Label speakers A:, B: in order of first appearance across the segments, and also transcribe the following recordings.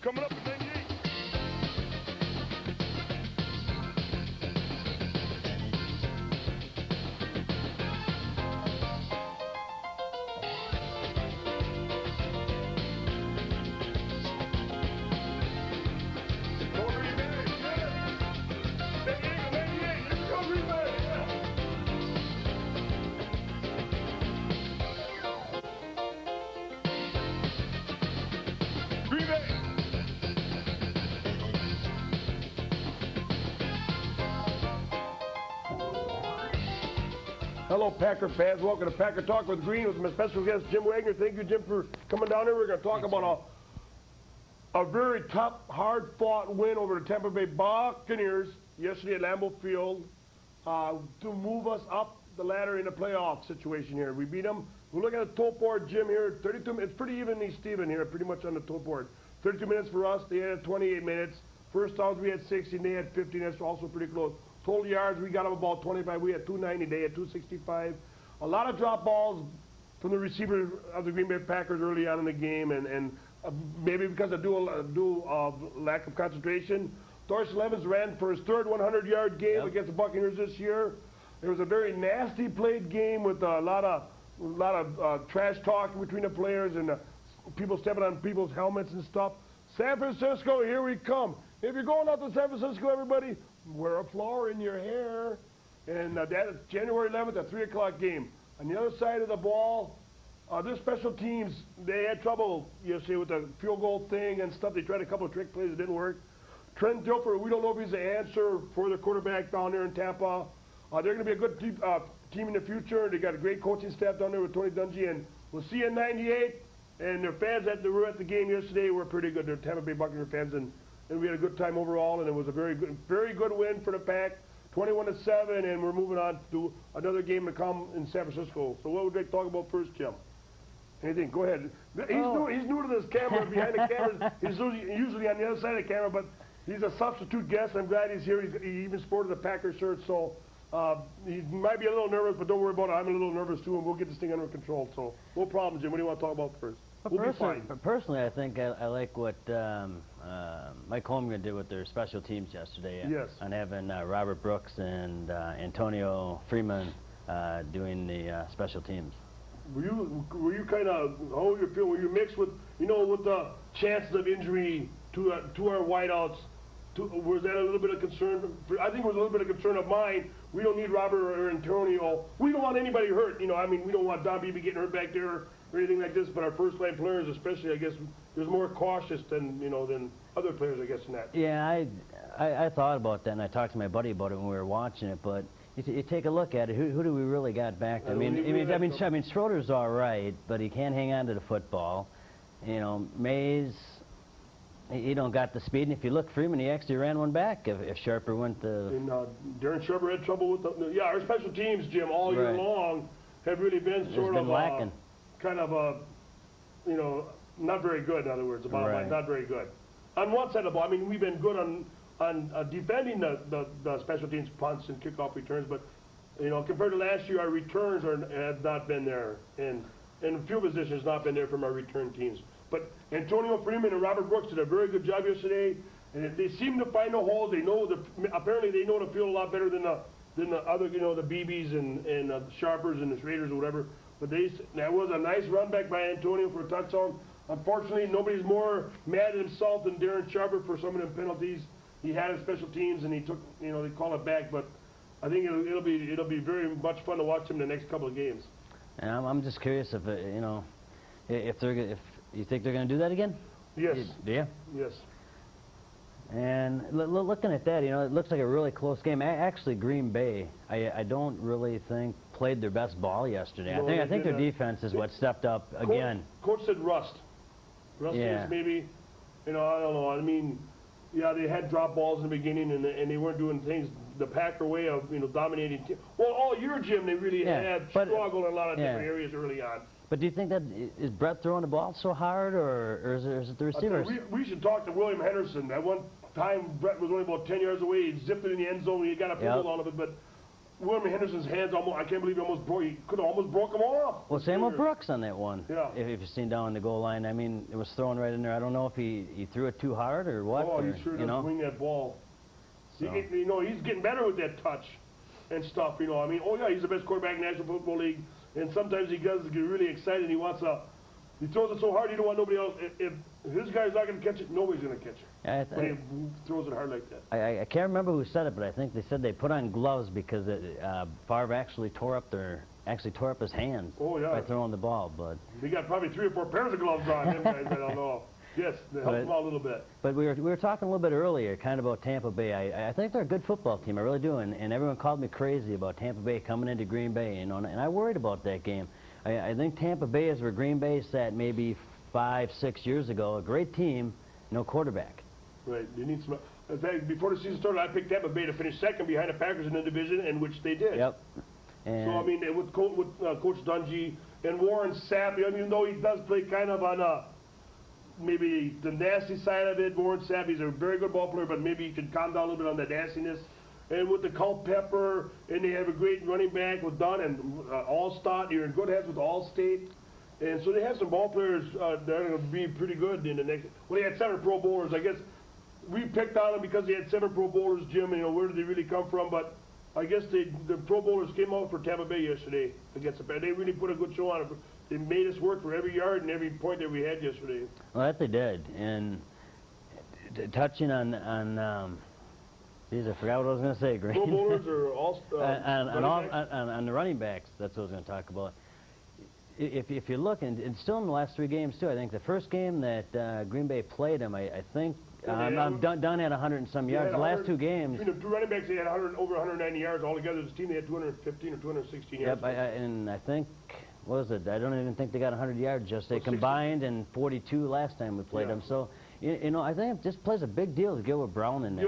A: coming up at 98. Hello, Packer fans. Welcome to Packer Talk with Green with my special guest, Jim Wagner. Thank you, Jim, for coming down here. We're going to talk about a very tough, hard-fought win over the Tampa Bay Buccaneers yesterday at Lambeau Field to move us up the ladder in the playoff situation here. We beat them. We're looking at the top board, Jim, here. 32. It's pretty evenly Steven here, pretty much on the top board. 32 minutes for us. They had 28 minutes. First downs, we had 16. They had 15. That's also pretty close. Total yards, we got them about 25. We had 290. They had 265. A lot of drop balls from the receiver of the Green Bay Packers early on in the game, and maybe because of lack of concentration. Dorsey Evans ran for his third 100-yard game against the Buccaneers this year. It was a very nasty played game with a lot of trash talk between the players and people stepping on people's helmets and stuff. San Francisco, here we come. If you're going out to San Francisco, everybody, wear a flower in your hair. And that is January 11th, a 3 o'clock game. On the other side of the ball, their special teams, they had trouble yesterday with the field goal thing and stuff. They tried a couple of trick plays that didn't work. Trent Dilfer, we don't know if he's the answer for the quarterback down there in Tampa. They're going to be a good team in the future. They got a great coaching staff down there with Tony Dungy. And we'll see you in 98. And their fans that were at the game yesterday were pretty good. They're Tampa Bay Buccaneers fans. And we had a good time overall, and it was a very good win for the Pack, 21-7, and we're moving on to another game to come in San Francisco. So what would they talk about first, Jim? Anything? Go ahead. He's new to this camera. Behind the camera, he's usually on the other side of the camera, but he's a substitute guest. I'm glad he's here. He even sported a Packer shirt, so he might be a little nervous, but don't worry about it. I'm a little nervous too, and we'll get this thing under control. So no problem, Jim. What do you want to talk about first? We'll be fine.
B: Personally, I think I like what Mike Holmgren did with their special teams yesterday.
A: Yes.
B: On having Robert Brooks and Antonio Freeman doing the special teams.
A: Were you kind of, how were you feeling? Were you mixed with, with the chances of injury to our wideouts? Was that a little bit of concern? I think it was a little bit of concern of mine. We don't need Robert or Antonio. We don't want anybody hurt. We don't want Don Beebe getting hurt back there or anything like this. But our first-line players, especially, I guess, there's more cautious than other players, I guess, in that.
B: Yeah, I thought about that, and I talked to my buddy about it when we were watching it. But you take a look at it. Who do we really got back there? I mean, Schroeder's all right, but he can't hang on to the football. Mays. He don't got the speed, and if you look, Freeman, he actually ran one back if Sharper went to...
A: And Darren Sharper had trouble with our special teams, Jim, all year long have really been sort of
B: lacking.
A: Kind of not very good, in other words, not very good. On one side of the ball, I mean, we've been good on defending the special teams punts and kickoff returns, but, compared to last year, our returns have not been there, and field position has not been there from our return teams. But Antonio Freeman and Robert Brooks did a very good job yesterday, and they seem to find the holes. They know apparently they know the field a lot better than the other, the BBs and the Sharpers and the Schraders or whatever. But that was a nice run back by Antonio for a touchdown. Unfortunately, nobody's more mad at himself than Darren Sharper for some of the penalties. He had his special teams and he took, they call it back. But I think it'll be very much fun to watch him the next couple of games.
B: And I'm just curious if if you think they're going to do that again?
A: Yes.
B: Yeah?
A: Yes.
B: And looking at that, it looks like a really close game. Actually, Green Bay, I don't really think played their best ball yesterday. No, I think their defense is what stepped up again.
A: Coach said rust. Rust is maybe, I don't know. I mean, yeah, they had drop balls in the beginning, and they weren't doing things the Packer way of, dominating. Well, all year, Jim, they really had struggled in a lot of different areas early on.
B: But do you think that is Brett throwing the ball so hard, or is it the receivers?
A: We should talk to William Henderson. At one time, Brett was only about 10 yards away. He zipped it in the end zone. He got a field goal out of it. But William Henderson's hands almost, I can't believe he could have almost broke them off.
B: Well, same with Brooks on that one.
A: Yeah.
B: If you've seen down the goal line, I mean, it was thrown right in there. I don't know if he threw it too hard or what.
A: Oh,
B: or,
A: he sure
B: you
A: does
B: know.
A: swing that ball.
B: So.
A: He's getting better with that touch and stuff, I mean, oh yeah, he's the best quarterback in the National Football League, and sometimes he does get really excited and he throws it so hard you don't want nobody else. If his guy's not going to catch it, nobody's going to catch it.
B: Yeah,
A: When he throws it hard like that.
B: I can't remember who said it, but I think they said they put on gloves because Favre actually tore up his hands by throwing the ball. But
A: They got probably 3 or 4 pairs of gloves on, them guys, I don't know. Yes, they helped them out a little bit.
B: But we were talking a little bit earlier, kind of about Tampa Bay. I think they're a good football team, I really do, and everyone called me crazy about Tampa Bay coming into Green Bay, and I worried about that game. I think Tampa Bay is where Green Bay sat maybe 5-6 years ago. A great team, no quarterback.
A: Right. They need some. In fact, before the season started, I picked Tampa Bay to finish second behind the Packers in the division, and which they did.
B: Yep. And
A: so I mean, with Coach Dungy and Warren Sapp, even though he does play kind of on maybe the nasty side of it, Warren Sapp, he's a very good ball player, but maybe he can calm down a little bit on the nastiness. And with the Culpepper, and they have a great running back with Dunn and Allstott. You're in good hands with Allstate. And so they have some ball players that are going to be pretty good in the next. Well, they had 7 Pro Bowlers. I guess we picked on them because they had 7 Pro Bowlers, Jim. Where did they really come from? But I guess the Pro Bowlers came out for Tampa Bay yesterday against the Bears. They really put a good show on it. They made us work for every yard and every point that we had yesterday.
B: Well, that they did. And touching on geez, I forgot what I was going to say, Green.
A: Pro Bowlers or all
B: on the running backs, that's what I was going to talk about. If you look, and still in the last 3 games too, I think the first game that Green Bay played them, I think Dunn had 100 and some yards. The last 2 games.
A: Between the 2 running backs, they had over 190 yards altogether. As a team, they had 215 or 216 yards.
B: Yep, and I think, what was it? I don't even think they got 100 yards. Just they combined, and 42 last time we played them. So, I think it just plays a big deal to Gilbert Brown in there.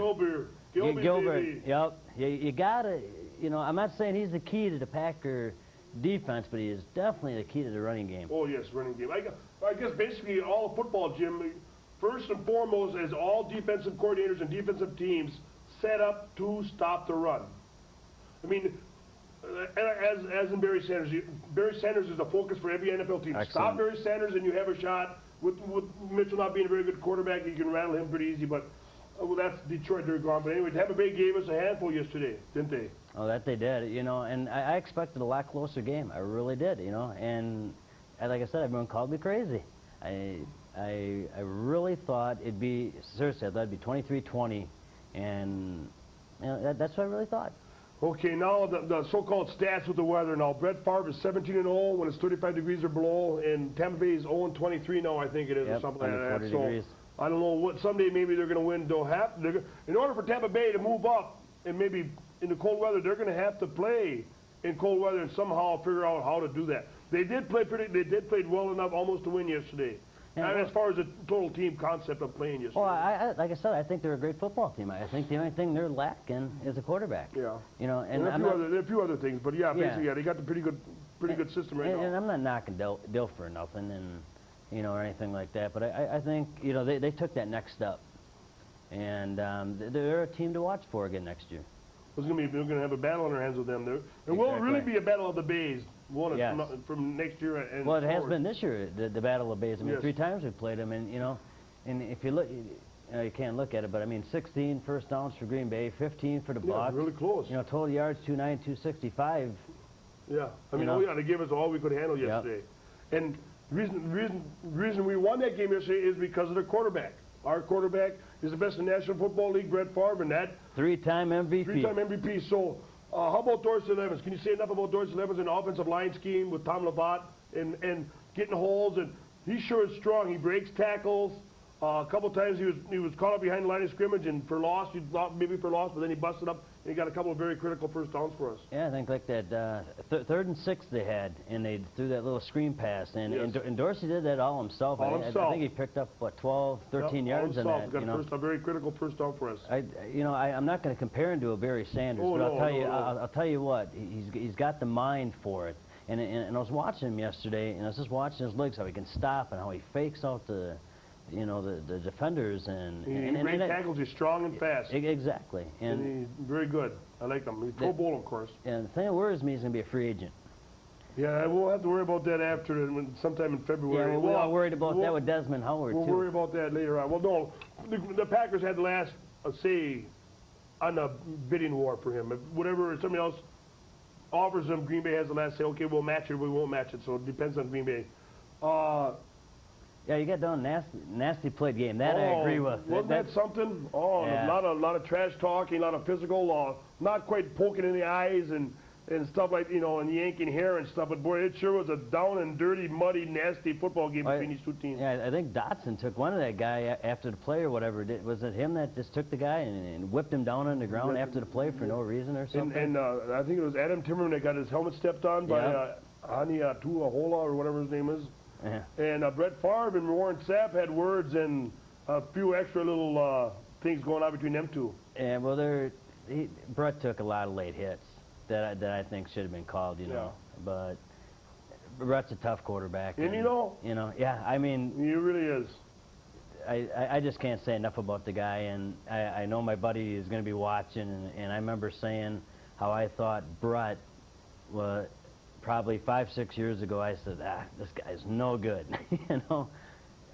B: Gilbert, yep. You gotta, I'm not saying he's the key to the Packer defense, but he is definitely the key to the running game.
A: Oh yes, running game. I guess basically all of football, Jim, first and foremost, is all defensive coordinators and defensive teams set up to stop the run. I mean, as in Barry Sanders, Barry Sanders is the focus for every NFL team.
B: Excellent.
A: Stop Barry Sanders and you have a shot. With Mitchell not being a very good quarterback, you can rattle him pretty easy, but well, that's Detroit, they're gone. But anyway, Tampa Bay gave us a handful yesterday, didn't they?
B: Oh, that they did, and I expected a lot closer game. I really did, and like I said, everyone called me crazy. I really thought it'd be, seriously, I thought it'd be 23-20, and that's what I really thought.
A: Okay, now the so-called stats with the weather. Now, Brett Favre is 17-0 when it's 35 degrees or below, and Tampa Bay is 0-23 now, I think it is, or something like that. So
B: degrees.
A: I don't know what. Someday maybe they're going to win. In order for Tampa Bay to move up, and maybe in the cold weather, they're going to have to play in cold weather and somehow figure out how to do that. They did play well enough almost to win yesterday. As far as the total team concept of playing yesterday.
B: Well, like I said, I think they're a great football team. I think the only thing they're lacking is a quarterback.
A: Yeah.
B: And
A: there are a few other things, but basically, they got the pretty good system right now.
B: And I'm not knocking Dilfer for nothing, and or anything like that. But I think they took that next step, and they're a team to watch for again next year.
A: We're going to have a battle on our hands with them. There will really be a battle of the Bays. From next year and
B: well, it has been this year, the Battle of Bays. I mean,
A: yes.
B: 3 times we've played them, and and if you look, you can't look at it, but I mean, 16 first downs for Green Bay, 15 for the Bucs.
A: Really close.
B: Total yards 290, 265.
A: Yeah, I mean, they gave us all we could handle yesterday, and the reason we won that game yesterday is because of the quarterback. Our quarterback is the best in the National Football League, Brett Favre, and that
B: 3-time MVP.
A: 3-time MVP. So. How about Dorsey Levens? Can you say enough about Dorsey Levens and the offensive line scheme with Tom Lovat and getting holes? And he sure is strong. He breaks tackles. A couple times he was caught up behind the line of scrimmage and for loss. You thought maybe for loss, but then he busted up and he got a couple of very critical first downs for us.
B: Yeah, I think like that 3rd and 6 they had, and they threw that little screen pass, and Dorsey did that all himself. I think he picked up 12, 13 yards in that.
A: Got a very critical first down for us.
B: I'm not going to compare him to a Barry Sanders, but I'll tell you what, he's got the mind for it. And I was watching him yesterday, and I was just watching his legs, how he can stop and how he fakes out the the defenders
A: He great tackles. He's strong and fast.
B: Exactly.
A: And he's very good. I like him. He's Pro Bowl, of course.
B: And the thing that worries me is going to be a free agent.
A: Yeah, we'll have to worry about that after sometime in February.
B: Yeah, we're all worried about that with Desmond Howard,
A: We'll
B: too.
A: worry about that later on. Well, no, the Packers had the last say on the bidding war for him. If whatever somebody else offers him, Green Bay has the last say. Okay, we'll match it or we won't match it. So it depends on Green Bay.
B: Yeah, you got down nasty play game. That I agree with.
A: Wasn't that something? Oh,
B: Yeah.
A: a lot of trash talking, a lot of physical, not quite poking in the eyes and stuff like, and yanking hair and stuff. But boy, it sure was a down and dirty, muddy, nasty football game between these two teams.
B: Yeah, I think Dotson took one of that guy after the play or whatever. Was it him that just took the guy and whipped him down on the ground after the play for no reason or something?
A: And I think it was Adam Timmerman that got his helmet stepped on by Ani Tuahola or whatever his name is.
B: Yeah.
A: And Brett Favre and Warren Sapp had words and a few extra little things going on between them two.
B: Yeah, well, Brett took a lot of late hits that I think should have been called,
A: Yeah.
B: But Brett's a tough quarterback.
A: And
B: yeah, I mean,
A: he really is.
B: I just can't say enough about the guy, and I know my buddy is going to be watching, and I remember saying how I thought Brett was probably 5-6 years ago. I said, this guy's no good, And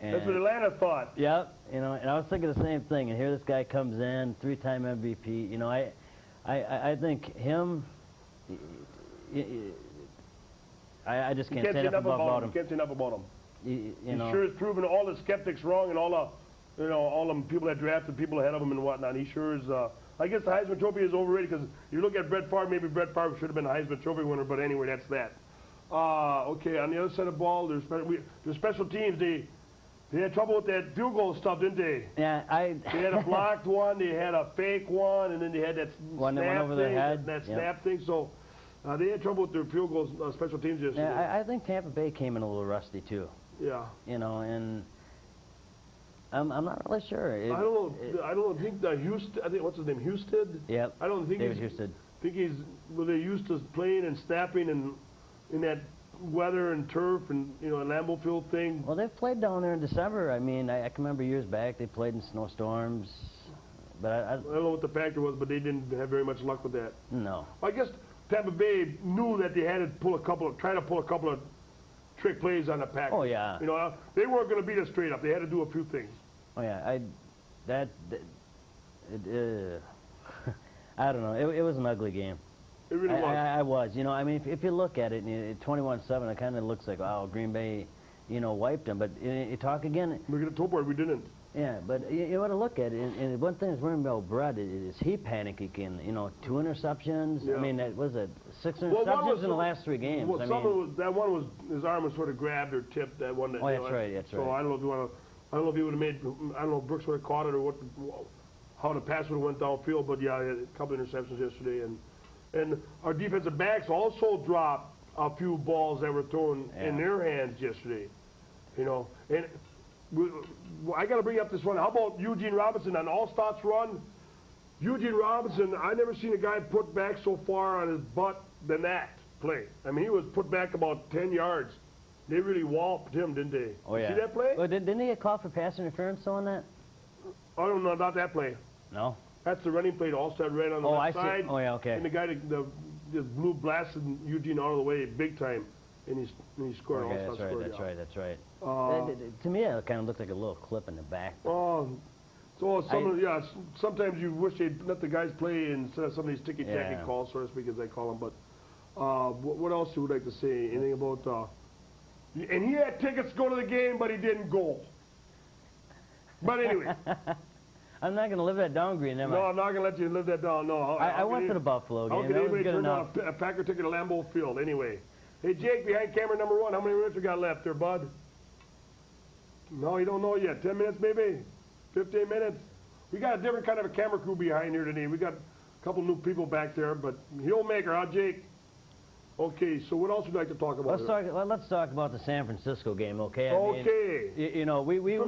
A: That's what Atlanta thought.
B: Yep, and I was thinking the same thing. And here this guy comes in, 3-time MVP. I think him. I just can't say enough about him.
A: Can't say enough about him.
B: He
A: sure has proven all the skeptics wrong and all the people that drafted people ahead of him and whatnot. He sure is. I guess the Heisman Trophy is overrated because you look at Brett Favre. Maybe Brett Favre should have been a Heisman Trophy winner, but anyway, that's that. Okay, on the other side of the ball, there's special teams. They had trouble with that field goal stuff, didn't they?
B: Yeah,
A: They had a blocked one, they had a fake one, and then they had that
B: one that went over their head.
A: That snap thing. So they had trouble with their field goals, special teams yesterday.
B: Yeah, I think Tampa Bay came in a little rusty too.
A: Yeah.
B: And I'm not really sure.
A: I don't know. I think Houston. I think what's his name? Houston.
B: Yep.
A: I don't think
B: David Houston.
A: Well, they're used to playing and snapping and in that weather and turf and a Lambeau Field thing.
B: Well, they've played down there in December. I mean, I can remember years back they played in snowstorms, but I
A: don't know what the factor was, but they didn't have very much luck with that.
B: No.
A: I guess Tampa Bay knew that they had to try to pull a couple of trick plays on the Packers.
B: Oh yeah.
A: They weren't going to beat us straight up. They had to do a few things.
B: Oh yeah, I don't know. It was an ugly game.
A: It really was.
B: I was. I mean, if you look at it, 21-7, it kind of looks like, oh, Green Bay, wiped them. But you talk again.
A: Look at the top board, we didn't.
B: Yeah, but you want to look at it, and one thing that's worrying about Brett is he panicking again. 2 interceptions.
A: Yeah.
B: I mean, was it 6 interceptions in the last 3 games?
A: Well, that one was his arm was sort of grabbed or tipped. That one.
B: Oh, that's right. That's right.
A: So I don't know if you want to. I don't know if he would have made. I don't know if Brooks would have caught it or how the pass would have went downfield. But yeah, a couple of interceptions yesterday, and our defensive backs also dropped a few balls that were thrown in their hands yesterday. And I got to bring up this one. How about Eugene Robinson on all-stops run? Eugene Robinson, I never seen a guy put back so far on his butt than that play. I mean, he was put back about 10 yards. They really walloped him, didn't they?
B: Oh, yeah.
A: See that play?
B: Well, didn't he get called for pass interference on that?
A: I don't know about that play.
B: No?
A: That's the running play, all-star red on the left side.
B: See. Oh, yeah, okay.
A: And the guy, the blue blasted Eugene out of the way big time, and he scored an all-star score.
B: That's right. To me, it kind of looked like a little clip in the back.
A: Sometimes you wish they'd let the guys play instead of some of these ticky-tacky calls, so to speak, as they call them. But what else you would like to say? Anything about... and he had tickets to go to the game, but he didn't go. But anyway.
B: I'm not going to live that down, Green, am I?
A: No, I'm not going to let you live that down, no.
B: I went to the Buffalo game.
A: How could anybody turn down a Packer ticket to Lambeau Field? Anyway. Hey, Jake, behind camera number 1, how many minutes we got left there, bud? No, you don't know yet. 10 minutes, maybe? 15 minutes? We got a different kind of a camera crew behind here today. We got a couple new people back there, but he'll make her, huh, Jake? Okay, so what else would you like to talk about?
B: Let's talk about the San Francisco game, okay?
A: Okay.
B: We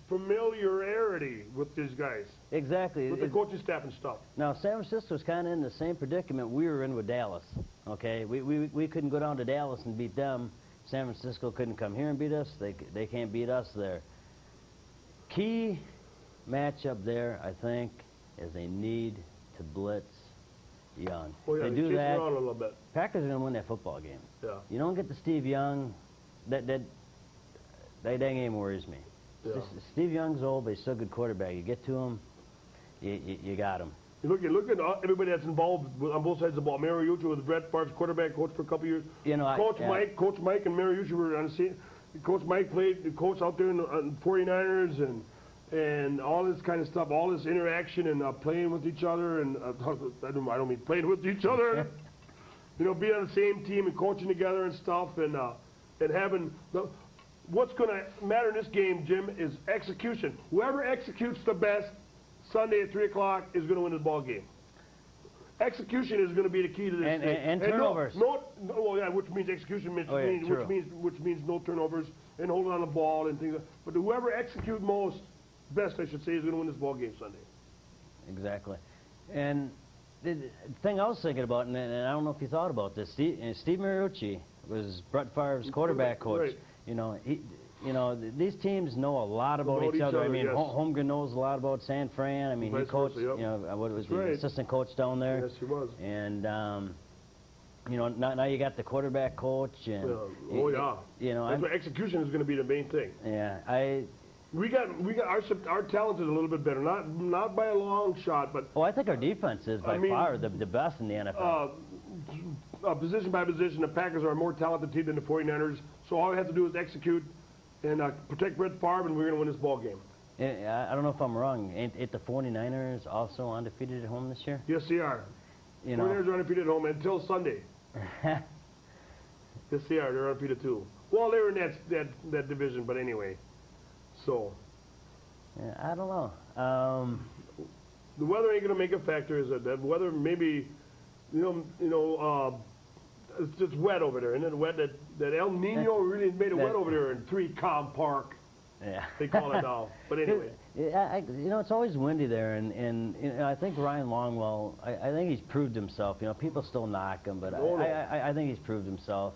A: familiarity with these guys.
B: Exactly.
A: With the coaching staff and stuff.
B: Now, San Francisco's kind of in the same predicament we were in with Dallas, okay? We couldn't go down to Dallas and beat them. San Francisco couldn't come here and beat us. They can't beat us there. key matchup there, I think, is they need to blitz Young.
A: Oh, yeah,
B: They
A: they
B: do
A: chase
B: that.
A: around a little bit.
B: Packers are going to win that football game.
A: Yeah.
B: You don't get to Steve Young, that game worries me.
A: Yeah.
B: Steve Young's old, but he's still a good quarterback. You get to him, you got him.
A: You look at everybody that's involved on both sides of the ball. Mariucci was Brett Favre's quarterback coach for a couple years.
B: You know,
A: Coach Mike and Mariucci were on the same. Coach Mike played the coach out there in the 49ers and all this kind of stuff, all this interaction and playing with each other. And I don't mean playing with each other. You know, being on the same team and coaching together and stuff, and having what's going to matter in this game, Jim, is execution. Whoever executes the best Sunday at 3 o'clock is going to win the ball game. Execution is going to be the key to this thing.
B: And turnovers.
A: Which means execution,
B: true.
A: which means no turnovers and holding on the ball and things. But whoever executes best, I should say, is going to win this ball game Sunday.
B: Exactly. And the thing I was thinking about, and I don't know if you thought about this, Steve Mariucci was Brett Favre's quarterback coach.
A: Right.
B: You know, these teams know a lot about each other. I mean,
A: yes.
B: Holmgren knows a lot about San Fran. I mean, he
A: Vice
B: coached,
A: versa, yep.
B: you know, what was
A: That's
B: the
A: right.
B: assistant coach down there.
A: Yes, he was.
B: And, you know, now you got the quarterback coach. And, You know,
A: That's why execution is going to be the main thing.
B: yeah,
A: We got our talent is a little bit better, not by a long shot, but
B: I think our defense is by far the best in the NFL.
A: Position by position, the Packers are a more talented team than the 49ers. So all we have to do is execute and protect Brett Favre, and we're going to win this ball game.
B: I don't know if I'm wrong. Ain't the 49ers also undefeated at home this year?
A: Yes, they are.
B: You know,
A: 49ers are undefeated at home until Sunday. Yes, they are. They're undefeated too. Well, they were in that division, but anyway. So
B: yeah, I don't know.
A: the weather ain't going to make a factor. Is it? That weather maybe, it's just wet over there, and then wet. That El Nino really made it wet over there in 3Com Park.
B: Yeah.
A: They call it now. But anyway.
B: It's always windy there, and I think Ryan Longwell, I think he's proved himself. You know, people still knock him, but I think he's proved himself.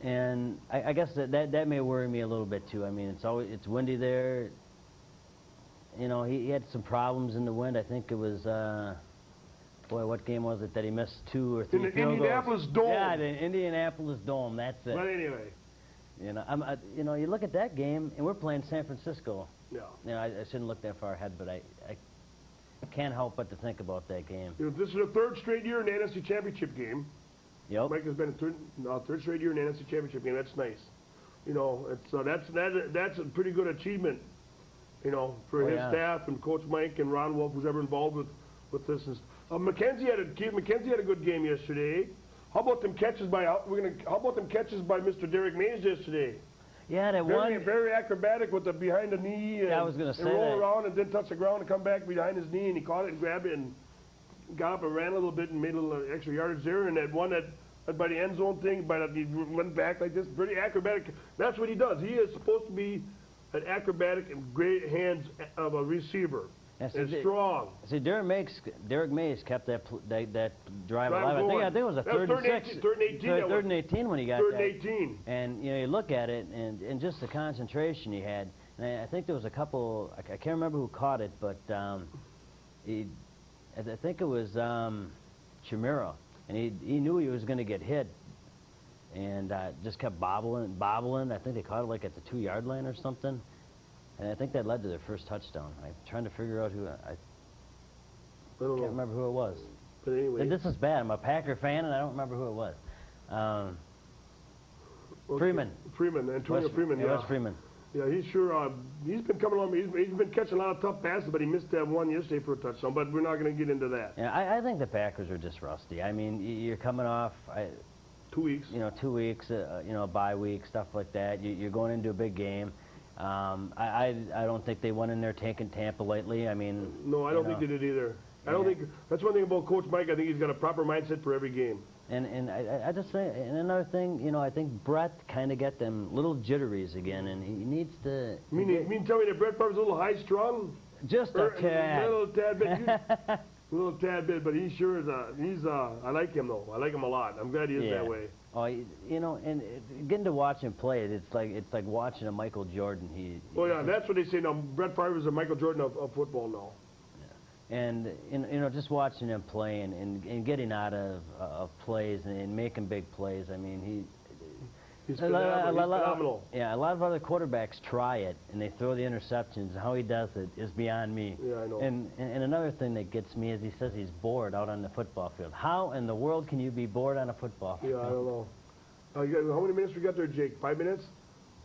B: And I guess that may worry me a little bit too. I mean, it's windy there. You know, he had some problems in the wind. I think it was, what game was it that he missed 2 or 3
A: in the
B: field
A: Indianapolis
B: goals?
A: Dome.
B: Yeah, the Indianapolis Dome. That's it.
A: But anyway.
B: You know, you look at that game, and we're playing San Francisco.
A: Yeah.
B: You know, I shouldn't look that far ahead, but I can't help but to think about that game.
A: This is the third straight year in the NFC Championship game.
B: Yep.
A: Mike has been a third straight year in the NFC Championship game. That's nice. You know, that's a pretty good achievement. You know, for his staff and Coach Mike and Ron Wolf, who's ever involved with this. McKenzie had a good game yesterday. How about them catches by Mr. Derek Mays yesterday?
B: Yeah, that one.
A: Very acrobatic with the behind the knee. And,
B: I was going to say
A: and roll
B: that.
A: around and then touch the ground and come back behind his knee, and he caught it and grabbed it and got up and ran a little bit and made a little extra yardage there. And that one that by the end zone thing, he went back like this, pretty acrobatic. That's what he does. He is supposed to be an acrobatic and great hands of a receiver.
B: Yeah,
A: and strong.
B: See, Derek Mays kept that drive alive.
A: Going.
B: I think it was a third and 6. Third and 18 when he got
A: third
B: that.
A: and 18.
B: And you know, you look at it and just the concentration he had. And I think there was a couple. I can't remember who caught it, but I think it was Chimera, and he knew he was going to get hit, and just kept bobbling. I think they caught it like at the 2-yard line or something. And I think that led to their first touchdown. I'm trying to figure out who. I can't remember who it was.
A: But anyway.
B: This is bad. I'm a Packer fan, and I don't remember who it was. Freeman.
A: Antonio Freeman.
B: Wes Freeman.
A: Yeah, he's sure. He's been coming along. He's been catching a lot of tough passes, but he missed that one yesterday for a touchdown. But we're not going to get into that.
B: Yeah, I think the Packers are just rusty. I mean, you're coming off
A: 2 weeks.
B: You know, 2 weeks. You know, a bye week, stuff like that. You're going into a big game. I don't think they went in there taking Tampa lightly. I mean,
A: no, I don't think they did either. I don't think that's one thing about Coach Mike. I think he's got a proper mindset for every game.
B: And I just say, and another thing, you know, I think Brett kind of got them little jitteries again, and he needs to.
A: You mean tell me that Brett Favre's a little high strung?
B: Just a tad.
A: A little tad bit. A little tad bit, but he sure is. I like him though. I like him a lot. I'm glad he is that way.
B: Oh, you know, and getting to watch him play, it's like watching a Michael Jordan.
A: Oh yeah, that's what they say now. Brett Favre is a Michael Jordan of football now.
B: And you know, just watching him play and getting out of plays and making big plays. I mean,
A: He's phenomenal.
B: Yeah, a lot of other quarterbacks try it and they throw the interceptions. How he does it is beyond me.
A: Yeah, I know.
B: And another thing that gets me is he says he's bored out on the football field. How in the world can you be bored on a football field?
A: Yeah, I don't know. How many minutes we got there, Jake? 5 minutes?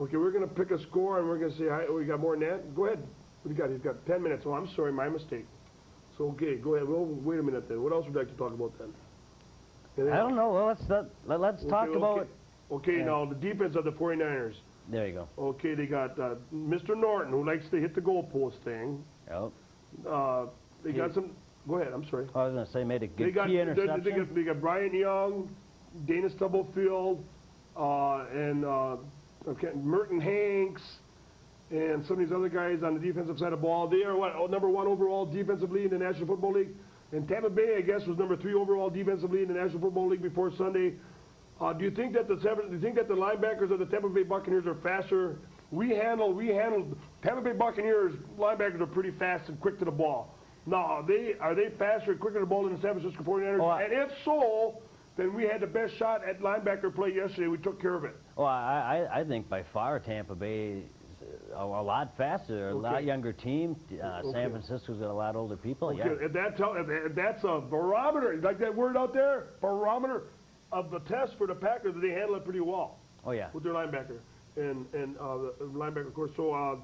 A: Okay, we're going to pick a score and we're going to say, hi. Oh, we got more than that? Go ahead. What do you got? He's got 10 minutes. Oh, I'm sorry, my mistake. So, okay, go ahead. Well, wait a minute then. What else would you like to talk about then?
B: I don't know. Well, let's talk about...
A: Okay, now the defense of the 49ers.
B: There you go.
A: Okay, they got Mr. Norton, who likes to hit the goalpost thing.
B: Yep.
A: They got some... Go ahead, I'm sorry.
B: I was going to say made a good
A: key
B: interception.
A: They got Brian Young, Dana Stubblefield, and Merton Hanks, and some of these other guys on the defensive side of the ball. They are number 1 overall defensively in the National Football League. And Tampa Bay, I guess, was number 3 overall defensively in the National Football League before Sunday. Do you think that the linebackers of the Tampa Bay Buccaneers are faster? We handled Tampa Bay Buccaneers linebackers are pretty fast and quick to the ball. Now, are they faster and quicker to the ball than the San Francisco 49ers? And if so, then we had the best shot at linebacker play yesterday. We took care of it.
B: Well, I think by far Tampa Bay is a lot faster, a lot younger team. San Francisco's got a lot older people.
A: Okay.
B: Yeah.
A: If that's a barometer. You like that word out there? Barometer of the test for the Packers. They handle it pretty well.
B: Oh yeah.
A: With their linebacker and the linebacker, of course. So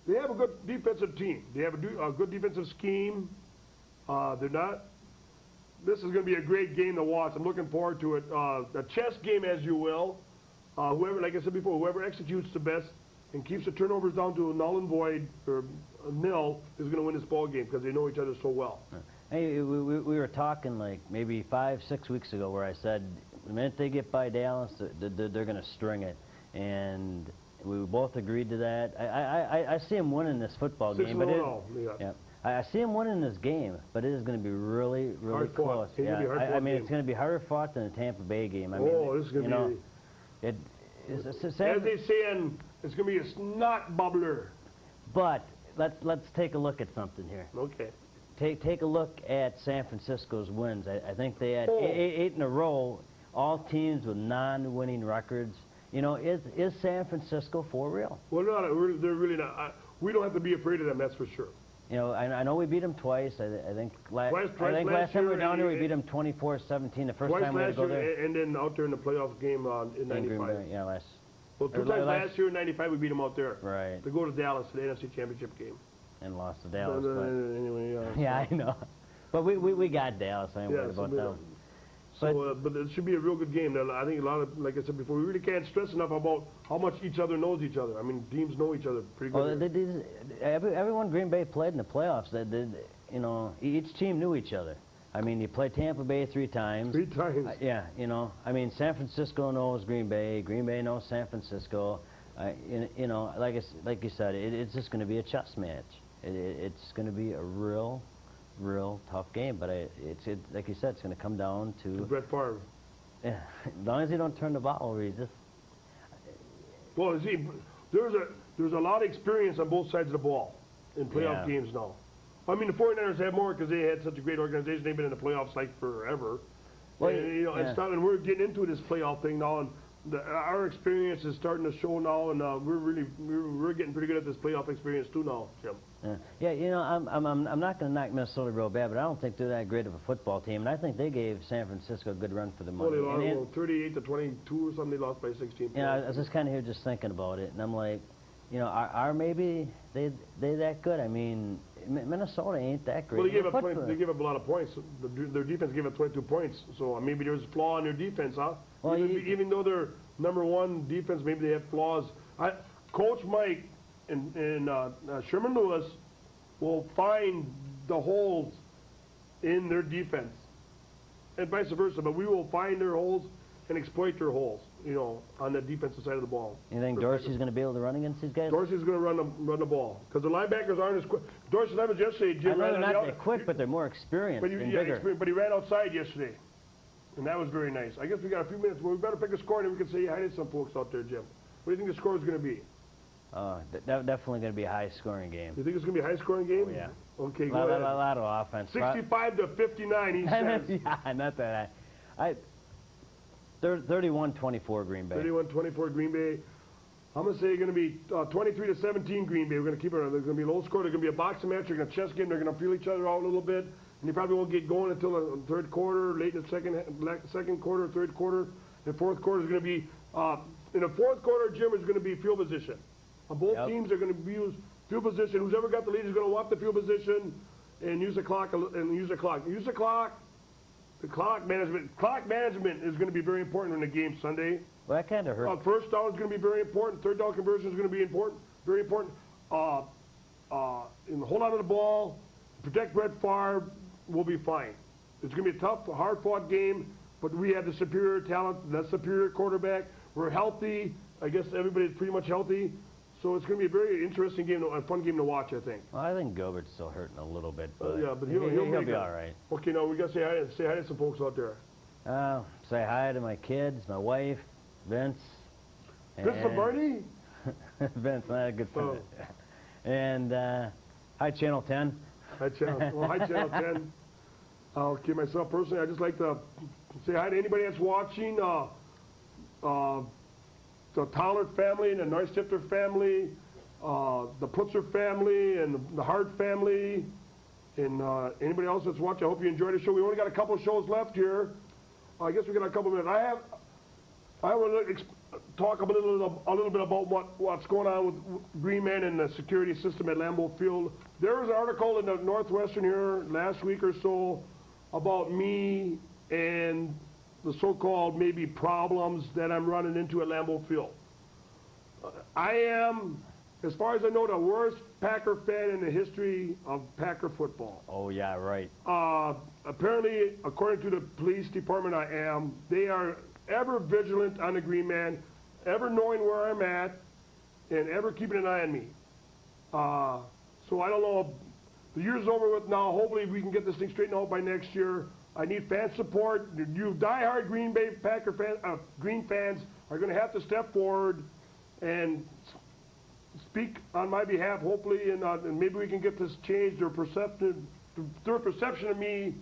A: they have a good defensive team. They have a good defensive scheme. They're not. This is going to be a great game to watch. I'm looking forward to it. A chess game, as you will. Whoever, like I said before, whoever executes the best and keeps the turnovers down to a null and void or a nil is going to win this ball game because they know each other so well.
B: Hey, we were talking like maybe 5-6 weeks ago where I said the minute they get by Dallas, they're going to string it, and we both agreed to that. I see them winning this football game, but I see them winning this game, but it is going to be really close. I mean, it's going to be harder fought than the Tampa Bay game. I mean,
A: this is going to be. As they say, it's going to be a snot bubbler.
B: But let's take a look at something here.
A: Okay.
B: Take a look at San Francisco's wins. I think they had eight in a row, all teams with non-winning records. You know, is San Francisco for real?
A: Well, they're really not. We don't have to be afraid of them, that's for sure.
B: You know, I know we beat them twice. I think last time we were down here, we beat them 24-17 the first time we had to go there.
A: And then out there in the playoff game in 95.
B: Yeah, last.
A: Well, 2 times last year in 95 we beat them out there.
B: Right.
A: To go to Dallas, the NFC Championship game.
B: And lost to Dallas.
A: Anyway,
B: yeah, I know. But we got Dallas. I ain't worried about them.
A: But it should be a real good game. I think a lot of, like I said before, we really can't stress enough about how much each other knows each other. I mean, teams know each other pretty good.
B: Well, everyone Green Bay played in the playoffs, you know, each team knew each other. I mean, you played Tampa Bay 3 times.
A: 3 times.
B: Yeah, you know, I mean, San Francisco knows Green Bay knows San Francisco. You know, like you said, it's just going to be a chess match. It's going to be a real tough game, but it's like you said, it's going to come down to
A: Brett Favre.
B: Yeah, as long as he don't turn the ball over, he just.
A: Well, see, there's a lot of experience on both sides of the ball in playoff games now. I mean, the 49ers have more because they had such a great organization. They've been in the playoffs like forever. Well, and, you know, and we're getting into this playoff thing now, and our experience is starting to show now, and we're getting pretty good at this playoff experience too now, Jim.
B: Yeah, you know, I'm not going to knock Minnesota real bad, but I don't think they're that great of a football team, and I think they gave San Francisco a good run for the money.
A: Well, they lost 38-22 or something. They lost by 16 points.
B: Yeah, I was just kind of here just thinking about it, and I'm like, you know, are maybe they that good? I mean, Minnesota ain't that great.
A: Well, they gave up a lot of points. Their defense gave up 22 points, so maybe there's a flaw in their defense, huh? Well, even though they're #1 defense, maybe they have flaws. Coach Mike and Sherman Lewis will find the holes in their defense, and vice versa. But we will find their holes and exploit their holes. on the defensive side of the ball.
B: You think Dorsey's going to be able to run against these guys?
A: Dorsey's going to run the ball because the linebackers aren't as quick. Dorsey Levis yesterday,
B: I
A: Jim,
B: know
A: ran
B: they're
A: on the
B: not that quick, but they're more experienced
A: but
B: and bigger.
A: but he ran outside yesterday, and that was very nice. I guess we got a few minutes. Well, we better pick a score, and then we can say hi to some folks out there, Jim. What do you think the score is going to be?
B: Definitely going to be a high-scoring game.
A: You think it's going to be a high-scoring game?
B: Oh, yeah.
A: Okay,
B: A
A: go ahead.
B: lot of offense.
A: 65 to 59, he says.
B: Yeah, not that high. 31-24 Green Bay.
A: 31-24 Green Bay. I'm going to say going to be 23 to 17 Green Bay. We're going to keep it. There's going to be a low score. There's going to be a boxing match. They're going to chess game. They're going to feel each other out a little bit, and they probably won't get going until the third quarter, late in the second quarter, third quarter. The fourth quarter is going to be in the fourth quarter. Jim, is going to be field position. Both teams are going to use field position. Who's ever got the lead is going to want the field position and use the clock. The clock management. Clock management is going to be very important in the game Sunday.
B: Well, that kind of hurt.
A: First down is going to be very important. Third down conversion is going to be important, very important. Hold on to the ball, protect Brett Favre, we'll be fine. It's going to be a tough, hard-fought game, but we have the superior talent, the superior quarterback. We're healthy. I guess everybody's pretty much healthy. So it's going to be a very interesting game, a fun game to watch, I think.
B: Well, I think Gilbert's still hurting a little bit, but,
A: but
B: he'll
A: make
B: be
A: it.
B: all right.
A: Okay, now we got to say hi to some folks out there.
B: Say hi to my kids, my wife, Vince.
A: Vince Lombardi?
B: Vince, not a good friend. And hi, Channel 10.
A: Hi, Channel 10. Okay, myself personally, I'd just like to say hi to anybody that's watching. The Tallard family and the Neustifter family, the Putzer family and the Hart family, and anybody else that's watching. I hope you enjoyed the show. We only got a couple of shows left here. I guess we got a couple of minutes. I want to talk a little bit about what's going on with Green Man and the security system at Lambeau Field. There was an article in the Northwestern here last week or so about me and the so-called maybe problems that I'm running into at Lambeau Field. I am, as far as I know, the worst Packer fan in the history of Packer football.
B: Oh, yeah, right.
A: Apparently, according to the police department I am, they are ever vigilant on the Green Man, ever knowing where I'm at, and ever keeping an eye on me. So I don't know. The year's over with now. Hopefully we can get this thing straightened out by next year. I need fan support. You diehard Green Bay Packer fans, Green fans are going to have to step forward and speak on my behalf, hopefully, and maybe we can get this changed. Their perception of me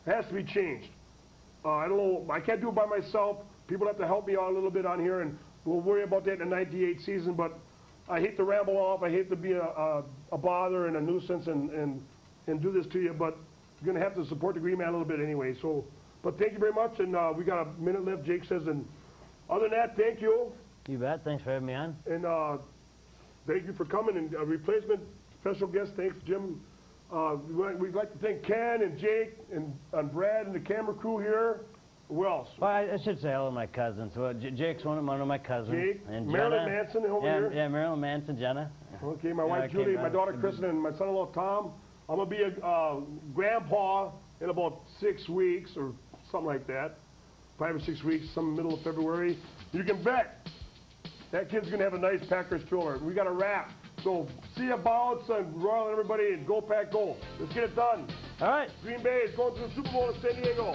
A: has to be changed. I don't know. I can't do it by myself. People have to help me out a little bit on here, and we'll worry about that in the 98 season. But I hate to ramble off. I hate to be a bother and a nuisance and do this to you, but you're going to have to support the Green Man a little bit anyway. So, but thank you very much, and we got a minute left, Jake says. And other than that, thank you.
B: You bet. Thanks for having me on.
A: And thank you for coming. And replacement special guest, thanks, Jim. We'd like to thank Ken and Jake and Brad and the camera crew here. Who else?
B: Well, I should say hello to my cousins. Well, Jake's one of my cousins.
A: Jake,
B: and
A: Marilyn
B: Jenna,
A: Manson over here.
B: Yeah, Marilyn Manson, Jenna.
A: Okay, my wife Julie, my daughter Kristen, and my son-in-law Tom. I'm going to be a grandpa in about 6 weeks or something like that. 5 or 6 weeks, some middle of February. You can bet that kid's going to have a nice Packers stroller. We got a wrap. So see you, Bounce and Royal and everybody, and go Pack Go. Let's get it done.
B: All right.
A: Green Bay is going to the Super Bowl in San Diego.